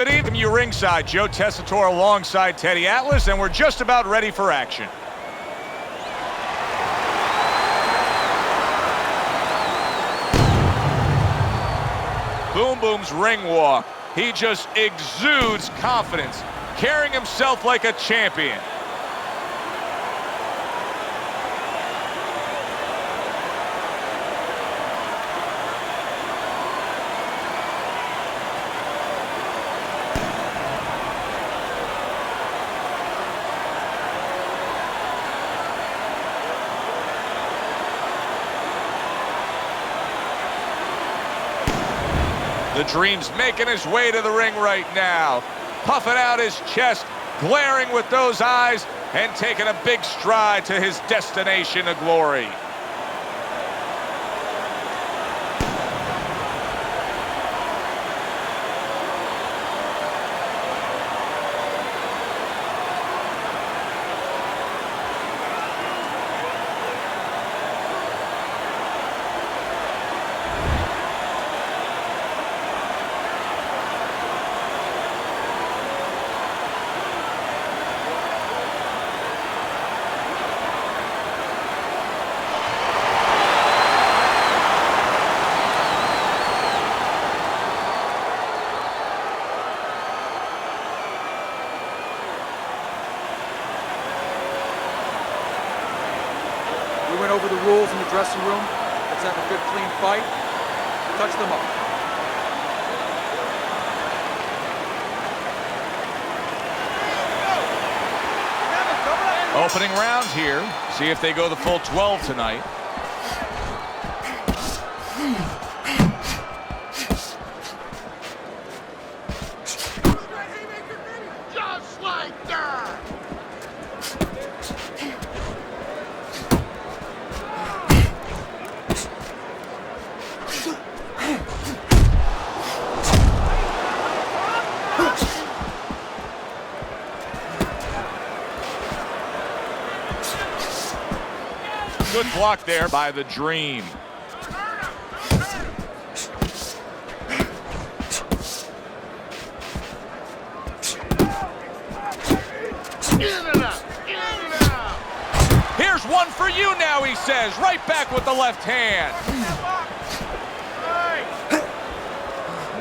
Good evening, you ringside. Joe Tessitore alongside Teddy Atlas, and we're just about ready for action. Boom Boom's ring walk. He just exudes confidence, carrying himself like a champion. The Dream's making his way to the ring right now, puffing out his chest, glaring with those eyes, and taking a big stride to his destination of glory. We went over the rules in the dressing room. Let's have a good, clean fight. Touch them up. Opening round here. See if they go the full 12 tonight. Just like that! Good block there by the Dream. Here's one for you now, he says. Right back with the left hand.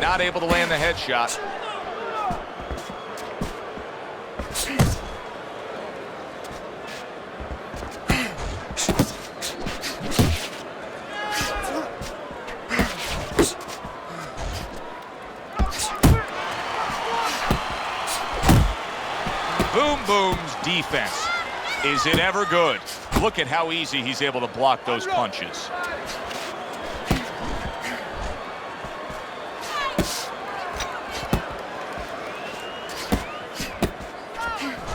Not able to land the headshot. Boom Boom's defense. Is it ever good? Look at how easy he's able to block those punches.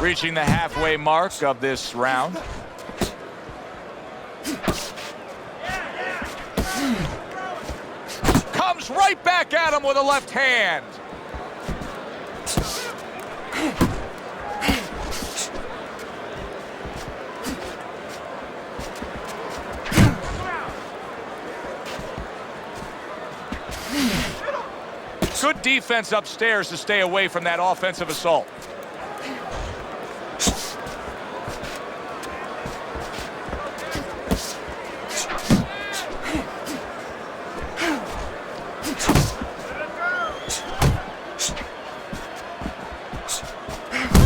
Reaching the halfway mark of this round. Comes right back at him with a left hand. Good defense upstairs to stay away from that offensive assault.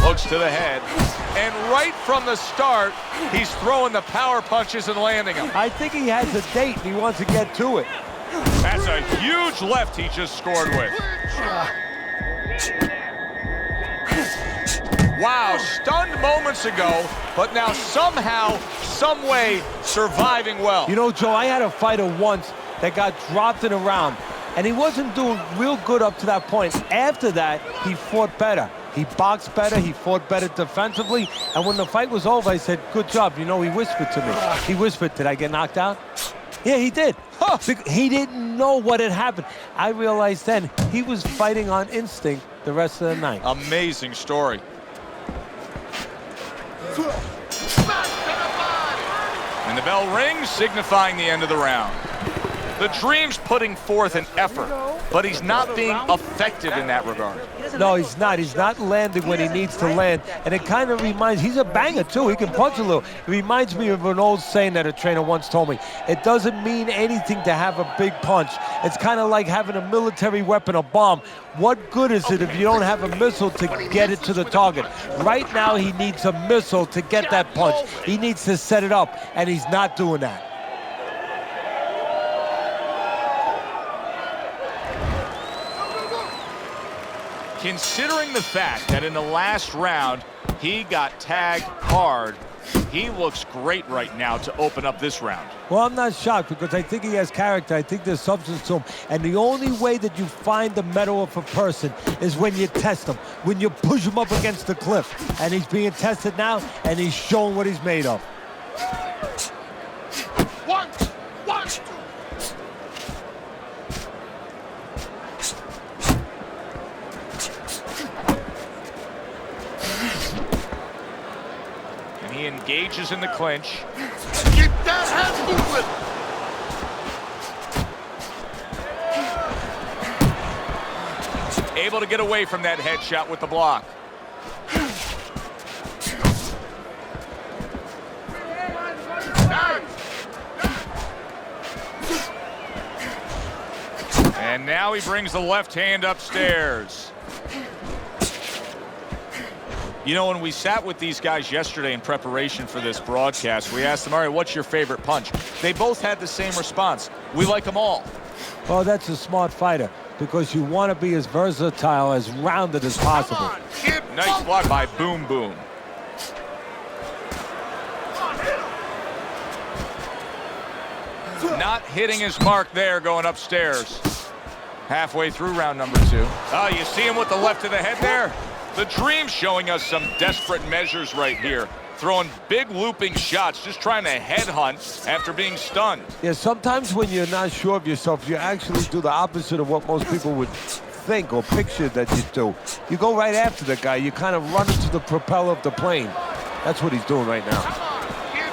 Looks to the head, and right from the start, he's throwing the power punches and landing them. I think he has a date and he wants to get to it. That's a huge left he just scored with. Wow, stunned moments ago, but now somehow, some way, surviving well. You know, Joe, I had a fighter once that got dropped in a round, and he wasn't doing real good up to that point. After that, he fought better. He boxed better, he fought better defensively, and when the fight was over, I said, good job. You know, he whispered to me. He whispered, did I get knocked out? Yeah, he did. Huh. He didn't know what had happened. I realized then he was fighting on instinct the rest of the night. Amazing story. And the bell rings, signifying the end of the round. The Dream's putting forth an effort, but he's not being effective in that regard. No, he's not. He's not landing when he needs to land. And it kind of reminds, he's a banger too. He can punch a little. It reminds me of an old saying that a trainer once told me. It doesn't mean anything to have a big punch. It's kind of like having a military weapon, a bomb. What good is it if you don't have a missile to get it to the target? Right now, he needs a missile to get that punch. He needs to set it up, and he's not doing that. Considering the fact that in the last round, he got tagged hard, he looks great right now to open up this round. Well, I'm not shocked because I think he has character. I think there's substance to him. And the only way that you find the mettle of a person is when you test him, when you push him up against the cliff. And he's being tested now, and he's showing what he's made of. One. He engages in the clinch. Keep that head moving. Able to get away from that headshot with the block. And now he brings the left hand upstairs. You know, when we sat with these guys yesterday in preparation for this broadcast, we asked them, all right, what's your favorite punch? They both had the same response. We like them all. Well, that's a smart fighter because you want to be as versatile, as rounded as possible. Come on, kid. Nice block by Boom Boom. Not hitting his mark there going upstairs. Halfway through round number 2. Oh, you see him with the left to the head there? The Dream showing us some desperate measures right here. Throwing big looping shots, just trying to headhunt after being stunned. Yeah, sometimes when you're not sure of yourself, you actually do the opposite of what most people would think or picture that you do. You go right after the guy. You kind of run into the propeller of the plane. That's what he's doing right now. Come on, kid.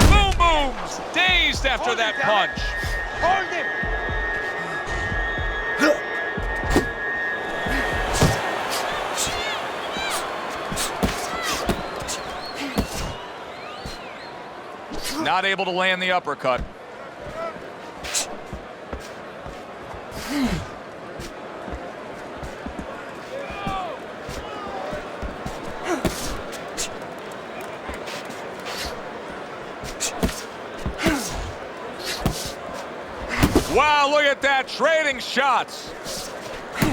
Boom Boom's dazed after that punch. Hold him. Not able to land the uppercut. Wow, look at that, trading shots.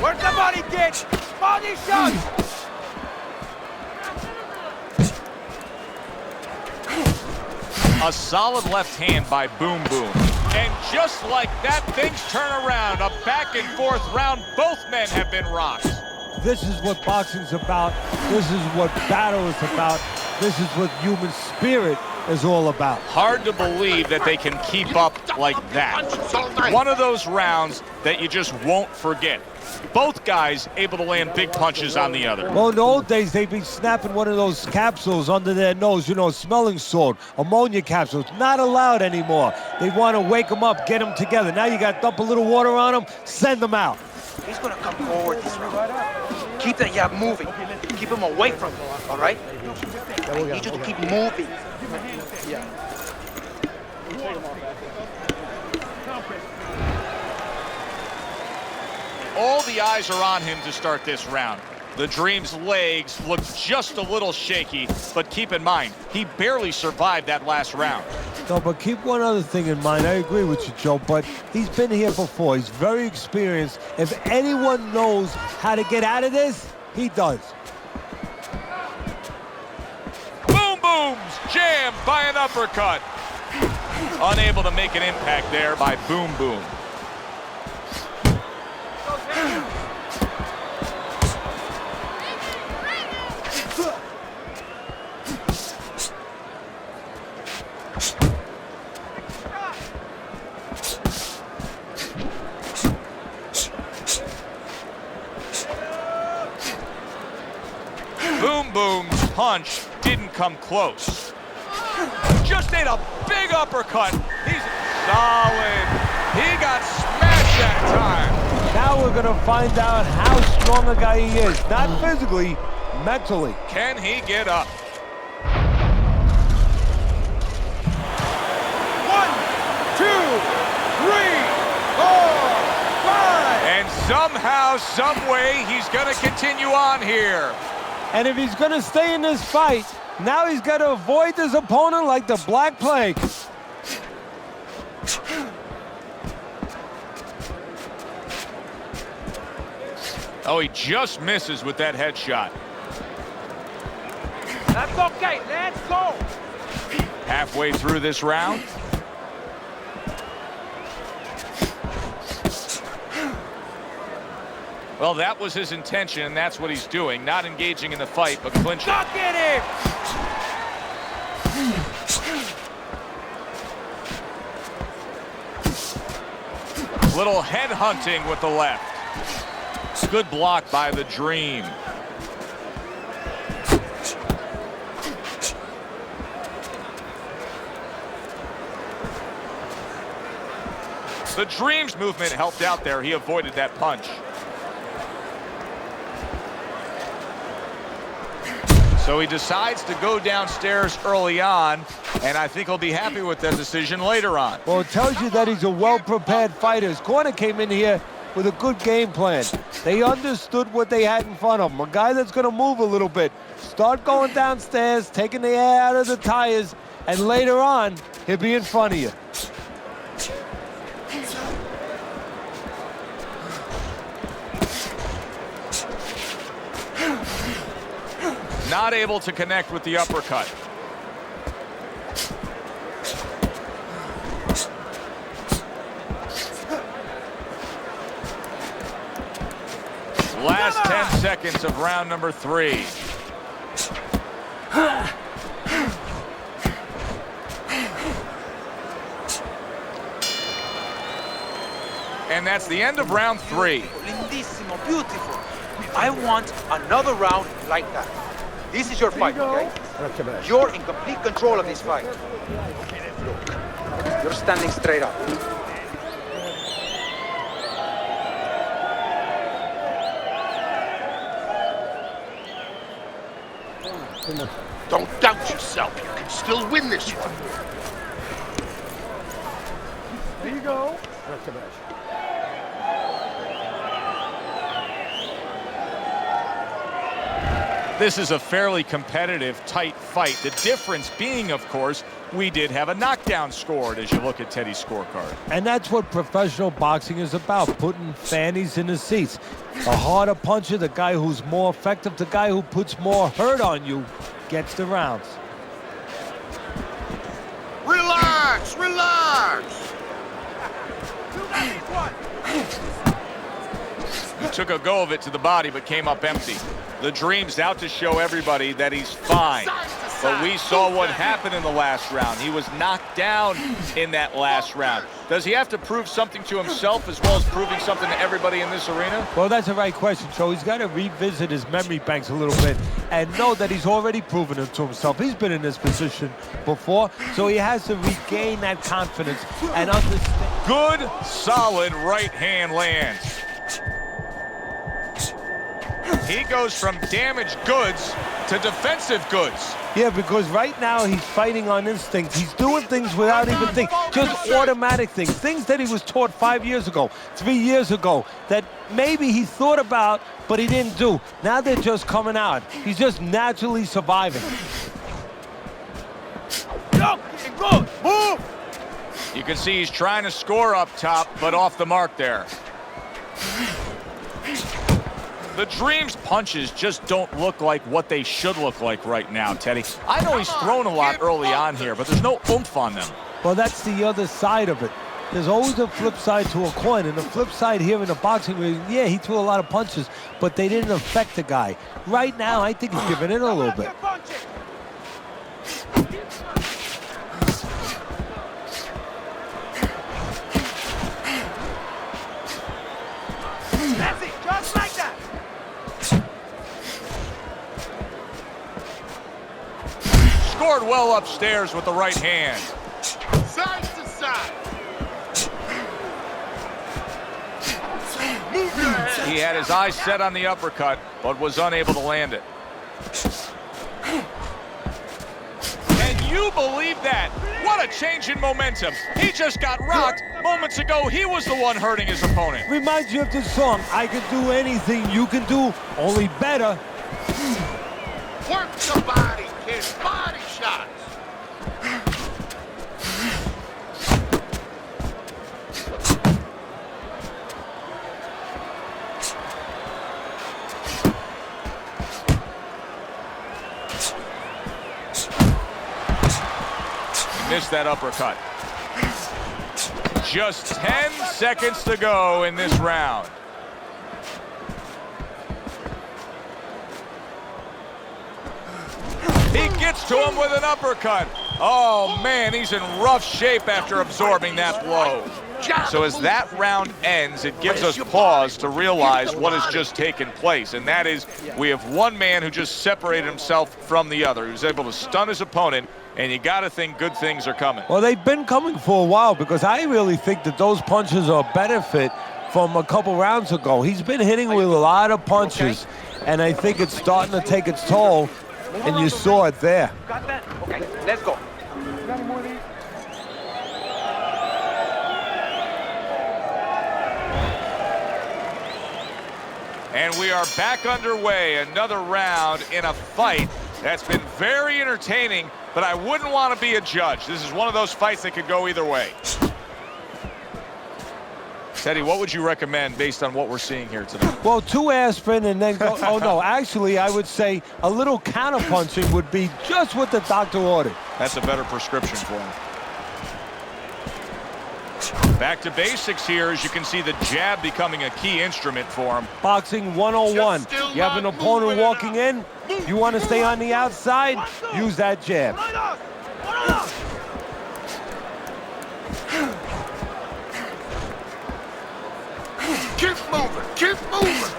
Where's the body ditch? Body shot! A solid left hand by Boom Boom. And just like that, things turn around. A back and forth round. Both men have been rocked. This is what boxing's about. This is what battle is about. This is what human spirit is all about. Hard to believe that they can keep up like that. One of those rounds that you just won't forget. Both guys able to land big punches on the other. Well, in the old days, they'd be snapping one of those capsules under their nose, you know, smelling salt, ammonia capsules. Not allowed anymore. They want to wake them up, get them together. Now you got to dump a little water on them, send them out. He's gonna come forward this round. Keep that jab moving. Keep him away from him, all right? I need you to keep moving. All the eyes are on him to start this round. The Dream's legs look just a little shaky, but keep in mind, he barely survived that last round. No, but keep one other thing in mind. I agree with you, Joe, but he's been here before. He's very experienced. If anyone knows how to get out of this, he does. Boom Boom's jammed by an uppercut. Unable to make an impact there by Boom Boom. punch didn't come close. Just ate a big uppercut. He's solid. He got smashed that time. Now we're going to find out how strong a guy he is. Not physically, mentally. Can he get up? 1, 2, 3, 4, 5. And somehow, some way, he's going to continue on here. And if he's going to stay in this fight, now he's got to avoid his opponent like the Black Plague. Oh, he just misses with that headshot. That's okay. Let's go. Halfway through this round. Well, that was his intention, and that's what he's doing. Not engaging in the fight, but clinching. Look at him. Little head hunting with the left. Good block by the Dream. The Dream's movement helped out there. He avoided that punch. So he decides to go downstairs early on, and I think he'll be happy with that decision later on. Well, it tells you that he's a well-prepared fighter. His corner came in here with a good game plan. They understood what they had in front of him. A guy that's going to move a little bit. Start going downstairs, taking the air out of the tires, and later on, he'll be in front of you. Not able to connect with the uppercut. Last 10 seconds of round number 3. And that's the end of round 3. Lindissimo, beautiful. I want another round like that. This is your fight, okay? You're in complete control of this fight. Look, you're standing straight up. Don't doubt yourself. You can still win this one. There you go. This is a fairly competitive, tight fight. The difference being, of course, we did have a knockdown scored as you look at Teddy's scorecard. And that's what professional boxing is about, putting fannies in the seats. The harder puncher, the guy who's more effective, the guy who puts more hurt on you, gets the rounds. Relax, relax. He took a go of it to the body, but came up empty. The Dream's out to show everybody that he's fine. But we saw what happened in the last round. He was knocked down in that last round. Does he have to prove something to himself as well as proving something to everybody in this arena? Well, that's the right question, so he's got to revisit his memory banks a little bit and know that he's already proven it to himself. He's been in this position before, so he has to regain that confidence and understand. Good, solid right hand lands. He goes from damaged goods to defensive goods. Yeah, because right now he's fighting on instinct. He's doing things without even thinking, just automatic things that he was taught 5 years ago, 3 years ago, that maybe he thought about, but he didn't do. Now they're just coming out. He's just naturally surviving. Good, move! You can see he's trying to score up top, but off the mark there. The Dream's punches just don't look like what they should look like right now, Teddy. I know he's thrown a lot early on here, but there's no oomph on them. Well, that's the other side of it. There's always a flip side to a coin, and the flip side here in the boxing ring, yeah, he threw a lot of punches, but they didn't affect the guy. Right now, I think he's giving in a little bit. That's it, just like that. Scored well upstairs with the right hand. Side to side. Move your head. He had his eyes set on the uppercut, but was unable to land it. Can you believe that? What a change in momentum. He just got rocked. Moments ago, he was the one hurting his opponent. Reminds you of this song, I can do anything you can do, only better. Work the body, kid. Body shots. Missed that uppercut. Just 10 seconds to go in this round. He gets to him with an uppercut. Oh, man, he's in rough shape after absorbing that blow. So as that round ends, it gives us pause to realize what has just taken place, and that is we have one man who just separated himself from the other. He was able to stun his opponent, and you got to think good things are coming. Well, they've been coming for a while because I really think that those punches are a benefit from a couple rounds ago. He's been hitting with a lot of punches, and I think it's starting to take its toll, and you saw it there. Got that? Okay, let's go. And we are back underway. Another round in a fight that's been very entertaining, but I wouldn't want to be a judge. This is one of those fights that could go either way. Teddy, what would you recommend based on what we're seeing here today? Well, 2 aspirin and then go. Oh, no, actually, I would say a little counter-punching would be just what the doctor ordered. That's a better prescription for him. Back to basics here, as you can see the jab becoming a key instrument for him. Boxing 101. You have an opponent walking in, you want to stay on the outside, use that jab. Keep moving. Keep moving.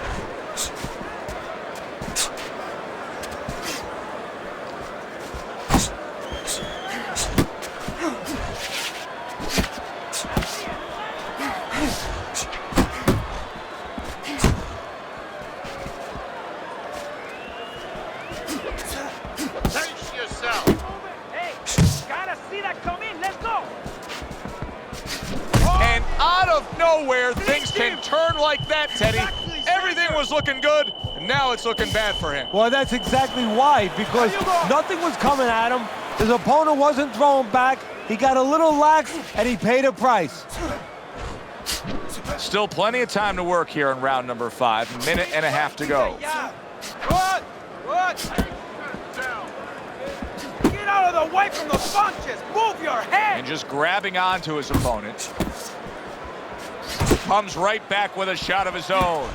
Pace yourself. Hey, gotta see that come in. Let's go. And out of nowhere, things can turn like that, Teddy. Everything was looking good, and now it's looking bad for him. Well, that's exactly why, because nothing was coming at him. His opponent wasn't throwing back. He got a little lax, and he paid a price. Still plenty of time to work here in round number 5. A minute and a half to go. Good. Good. Get out of the way from the punches. Move your head. And just grabbing onto his opponent. Comes right back with a shot of his own.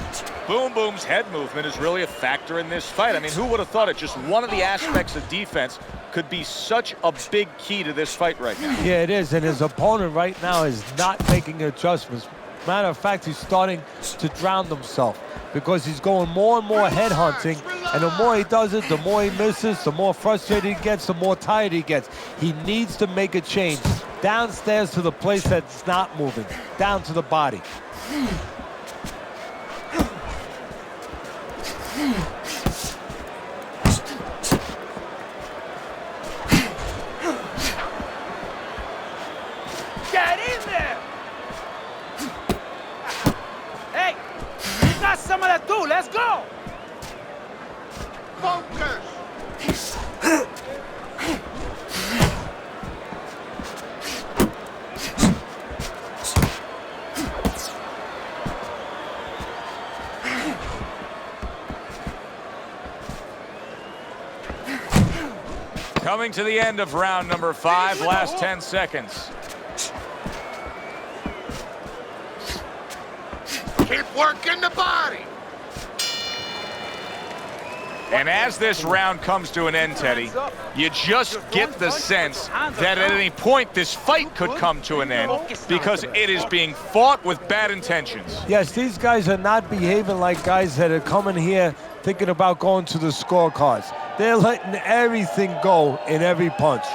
Boom Boom's head movement is really a factor in this fight. I mean, who would have thought it? Just one of the aspects of defense could be such a big key to this fight right now. Yeah, it is, and his opponent right now is not making adjustments. Matter of fact, he's starting to drown himself because he's going more and more head hunting, and the more he does it, the more he misses, the more frustrated he gets, the more tired he gets. He needs to make a change. Downstairs to the place that's not moving, down to the body. Get in there. Hey, you got some of that too. Let's go. Focus. Coming to the end of round number 5, last 10 seconds. Keep working the body. And as this round comes to an end, Teddy, you just get the sense that at any point this fight could come to an end because it is being fought with bad intentions. Yes, these guys are not behaving like guys that are coming here thinking about going to the scorecards. They're letting everything go in every punch.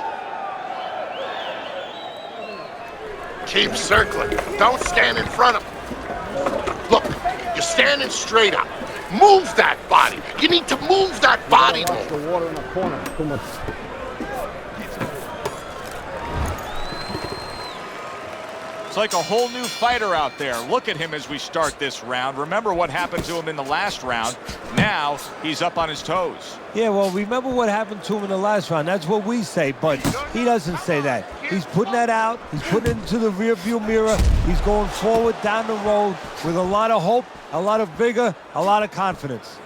Keep circling. Don't stand in front of him. Look, you're standing straight up. Move that body. You need to move that body more. The water in the corner. Too much. It's like a whole new fighter out there. Look at him as we start this round. Remember what happened to him in the last round. Now he's up on his toes. Yeah, well, remember what happened to him in the last round. That's what we say, but he doesn't say that. He's putting that out. He's putting it into the rearview mirror. He's going forward down the road with a lot of hope, a lot of vigor, a lot of confidence.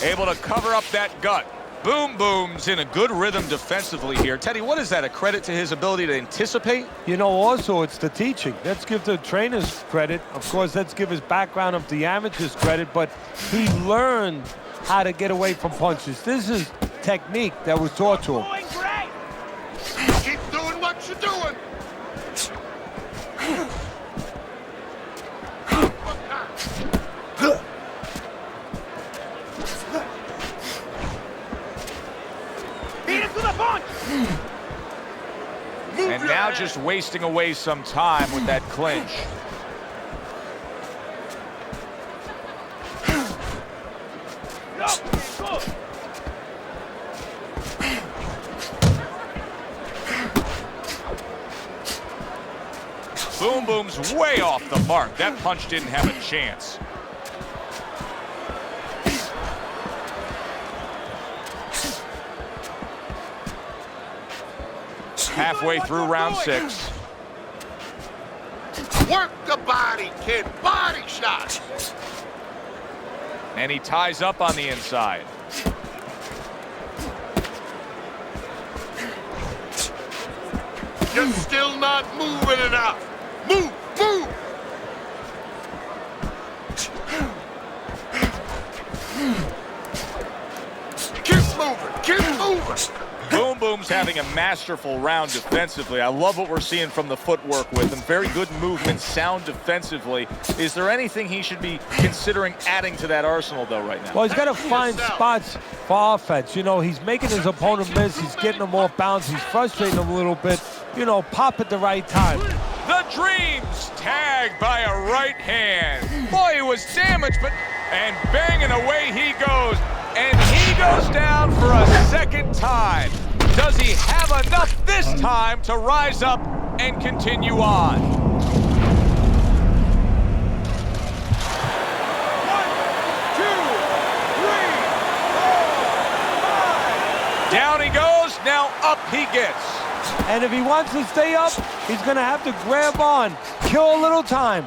Able to cover up that gut. Boom Boom's in a good rhythm defensively here. Teddy, what is that, a credit to his ability to anticipate? You know, also, it's the teaching. Let's give the trainers credit. Of course, let's give his background of the amateurs credit, but he learned how to get away from punches. This is technique that was taught to him. Keep doing what you're doing. Beat him to the punch! And now just wasting away some time with that clinch. Boom Boom's way off the mark. That punch didn't have a chance. Halfway through round 6. Work the body, kid. Body shot. And he ties up on the inside. You're still not moving enough. Move, move. Keep moving, keep moving. Boom Boom's having a masterful round defensively. I love what we're seeing from the footwork with him. Very good movement, sound defensively. Is there anything he should be considering adding to that arsenal, though, right now? Well, he's got to find spots for offense. You know, he's making his opponent miss. He's getting him off balance. He's frustrating him a little bit. You know, pop at the right time. The Dreams tagged by a right hand. Boy, he was damaged, but... And banging away he goes. And he goes down for a second time. Does he have enough this time to rise up and continue on? 1, 2, 3, 4, 5. Down he goes, now up he gets. And if he wants to stay up, he's going to have to grab on, kill a little time.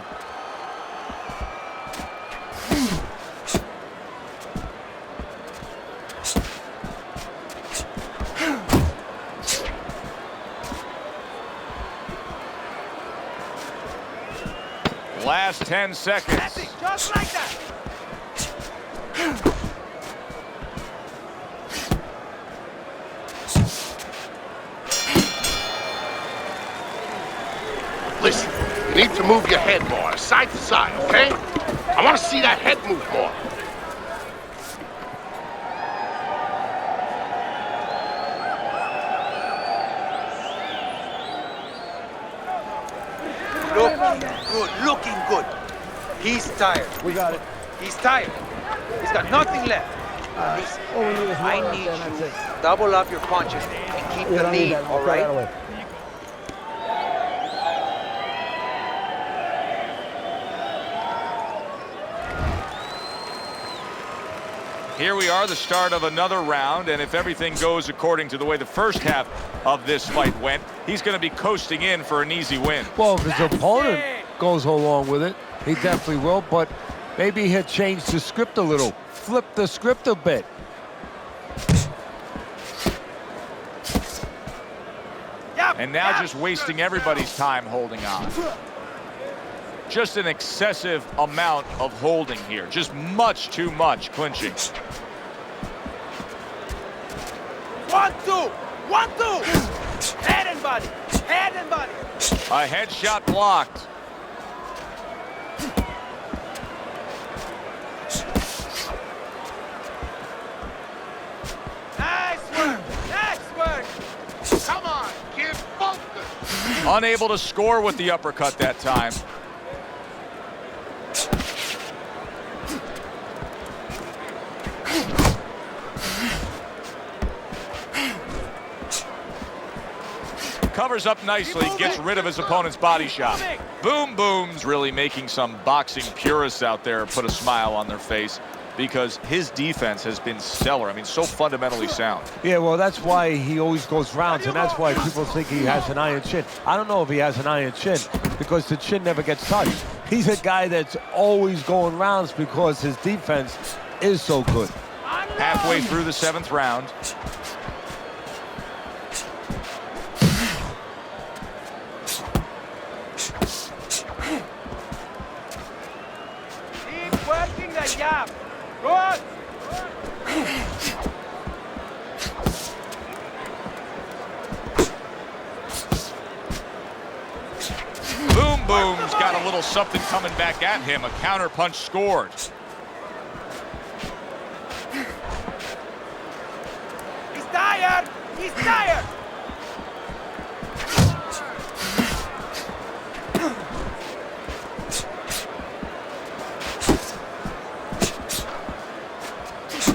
Last 10 seconds. That's it, just like that. Listen, you need to move your head more, side to side, okay? I want to see that head move more. Looking good. He's tired. We got it. He's tired. He's got nothing left. Listen, I need you to double up your punches and keep the lead, all right? Here we are, the start of another round, and if everything goes according to the way the first half of this fight went, he's going to be coasting in for an easy win. Well, if his opponent goes along with it, he definitely will, but maybe he'll change the script a little, flip the script a bit. And now just wasting everybody's time holding on. Just an excessive amount of holding here. Just much too much clinching. 1, 2. 1, 2. Head and body. Head and body. A headshot blocked. Nice work. Nice work. Come on, kid, focus. Unable to score with the uppercut that time. Covers up nicely, gets rid of his opponent's body shot. Boom Boom's really making some boxing purists out there put a smile on their face because his defense has been stellar. I mean, so fundamentally sound. Yeah, well, that's why he always goes rounds, and that's why people think he has an iron chin. I don't know if he has an iron chin because the chin never gets touched. He's a guy that's always going rounds because his defense is so good. Halfway through the 7th round. Keep working the jab. Good. Boom Boom's got a little something coming back at him. A counter punch scored. He's tired. He's tired.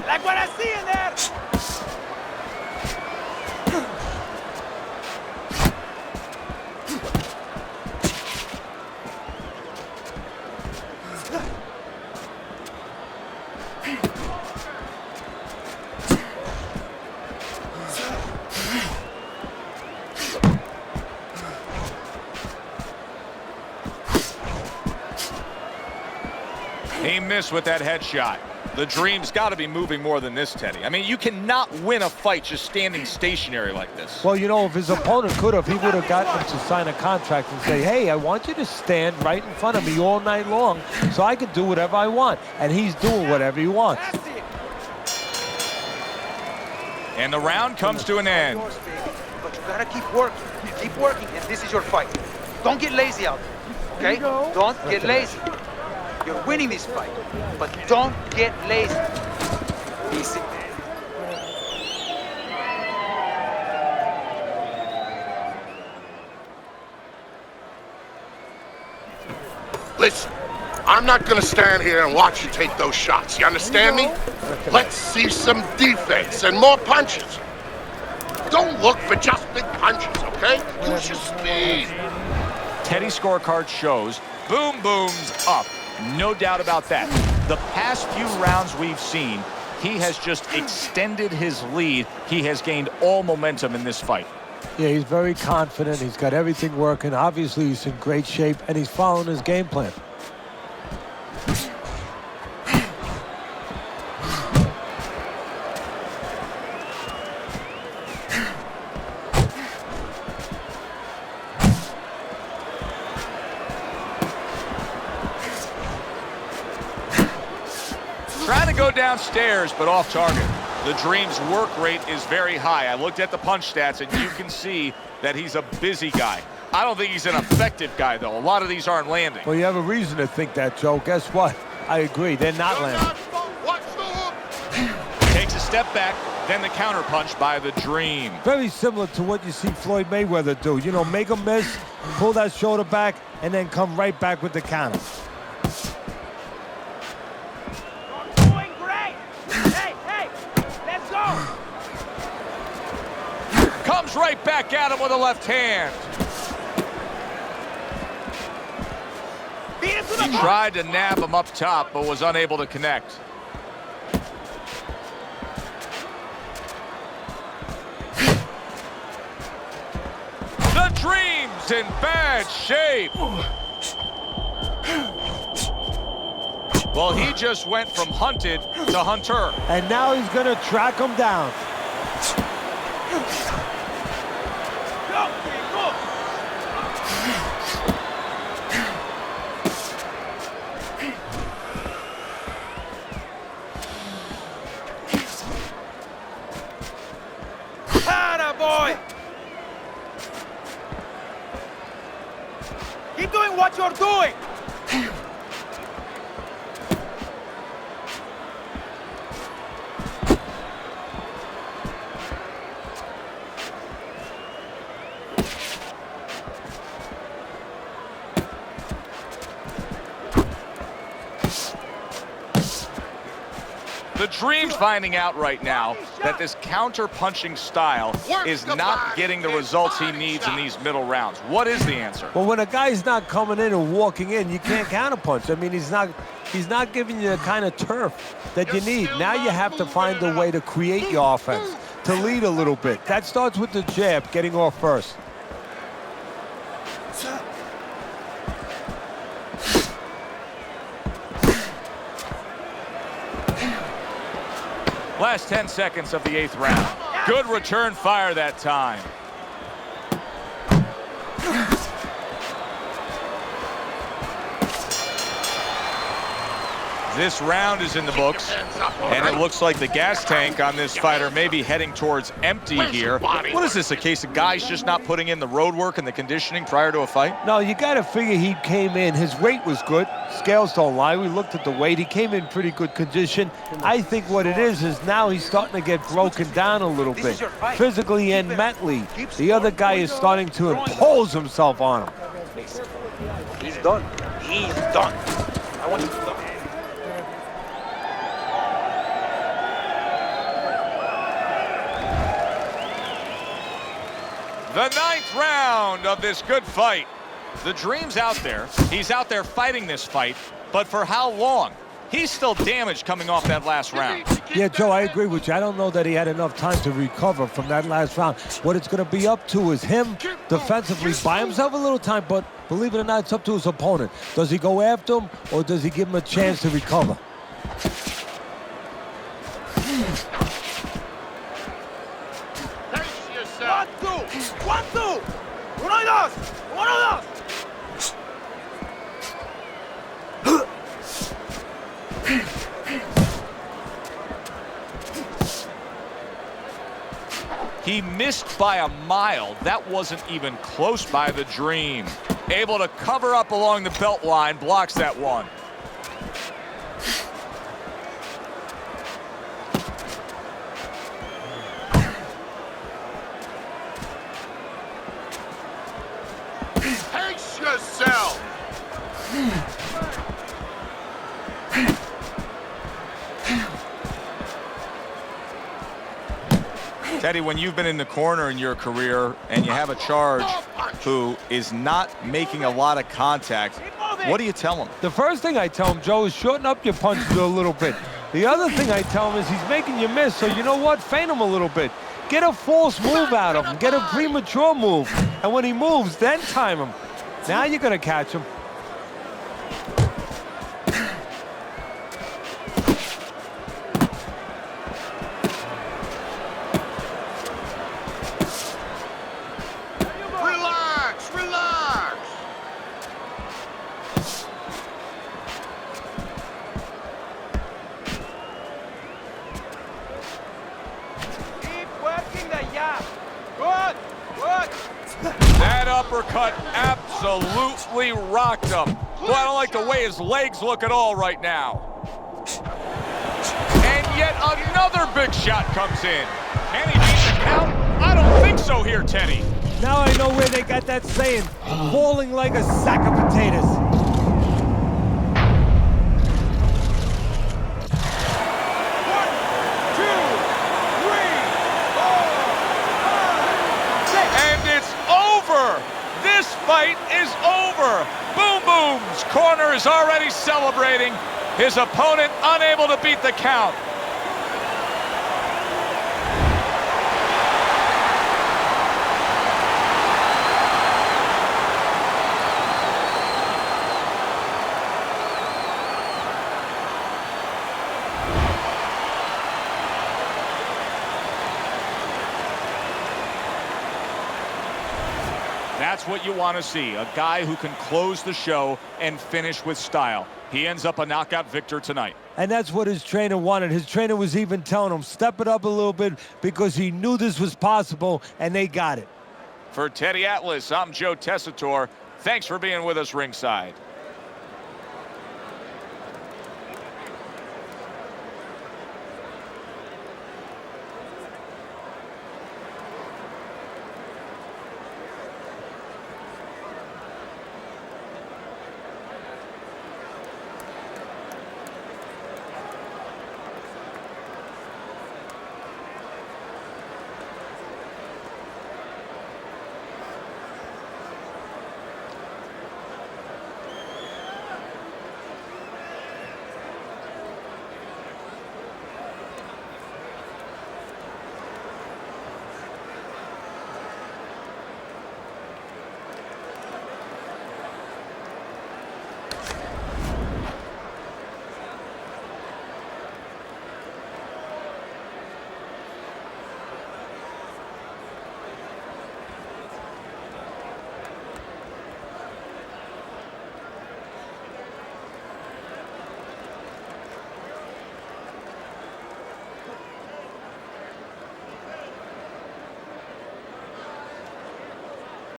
Like what I see in there. He missed with that headshot. The Dream's got to be moving more than this, Teddy. I mean, you cannot win a fight just standing stationary like this. Well, you know, if his opponent could have, he would have gotten him to sign a contract and say, hey, I want you to stand right in front of me all night long so I can do whatever I want. And he's doing whatever he wants. That's it. And the round comes to an end. Yours, baby. But you gotta keep working. Keep working, and this is your fight. Don't get lazy out there, okay? Don't get lazy. You're winning this fight, but don't get lazy. Easy. Listen, I'm not gonna stand here and watch you take those shots. You understand me? Let's see some defense and more punches. Don't look for just big punches, okay? Use your speed. Teddy's scorecard shows Boom Boom's up. No doubt about that. The past few rounds we've seen, he has just extended his lead. He has gained all momentum in this fight. Yeah, he's very confident. He's got everything working. Obviously, he's in great shape, and he's following his game plan. Trying to go downstairs, but off target. The Dream's work rate is very high. I looked at the punch stats, and you can see that he's a busy guy. I don't think he's an effective guy, though. A lot of these aren't landing. Well, you have a reason to think that, Joe. Guess what? I agree. They're not landing. Watch the hook. Takes a step back, then the counter punch by the Dream. Very similar to what you see Floyd Mayweather do. You know, make a miss, pull that shoulder back, and then come right back with the counter. You're doing great. Hey, let's go. Comes right back at him with a left hand. Beat him to the He ball. tried to nab him up top, but was unable to connect. The Dream's in bad shape. Well, he just went from hunted to hunter. And now he's going to track him down. Go, go. Keep doing what you're doing! The Dream's finding out right now that this counter-punching style is not getting the results he needs in these middle rounds. What is the answer? Well, when a guy's not coming in and walking in, you can't counterpunch. I mean, he's not giving you the kind of turf that you need. Now you have to find a way to create your offense, to lead a little bit. That starts with the jab, getting off first. Last 10 seconds of the 8th round. Good return fire that time. This round is in the books, and it looks like the gas tank on this fighter may be heading towards empty here. What is this, a case of guys just not putting in the road work and the conditioning prior to a fight? No, you got to figure he came in. His weight was good. Scales don't lie. We looked at the weight. He came in pretty good condition. I think what it is now he's starting to get broken down a little bit, physically and mentally. The other guy is starting to impose himself on him. He's done. He's done. I want you to stop. The 9th round of this good fight. The Dream's out there. He's out there fighting this fight, but for how long? He's still damaged coming off that last round. Yeah, Joe, I agree with you. I don't know that he had enough time to recover from that last round. What it's going to be up to is him defensively, buy himself a little time, but believe it or not, it's up to his opponent. Does he go after him, or does he give him a chance to recover? One, two. Uno y dos. Uno, dos. He missed by a mile. That wasn't even close by the Dream. Able to cover up along the belt line, blocks that one. Pace yourself! Teddy, when you've been in the corner in your career and you have a charge who is not making a lot of contact, what do you tell him? The first thing I tell him, Joe, is shorten up your punches a little bit. The other thing I tell him is he's making you miss, so you know what? Feint him a little bit. Get a false move out of him. Get a premature move. And when he moves, then time him. Now you're going to catch him. Relax, relax! Keep working the jab. Good, good. That uppercut absolutely rocked him. Boy, I don't like the way his legs look at all right now. And yet another big shot comes in. Can he beat the count? I don't think so here, Teddy. Now I know where they got that saying, falling like a sack of potatoes. This fight is over. Boom Boom's corner is already celebrating. His opponent unable to beat the count. That's what you want to see, a guy who can close the show and finish with style. He ends up a knockout victor tonight. And that's what his trainer wanted. His trainer was even telling him, step it up a little bit, because he knew this was possible, and they got it. For Teddy Atlas, I'm Joe Tessitore. Thanks for being with us ringside.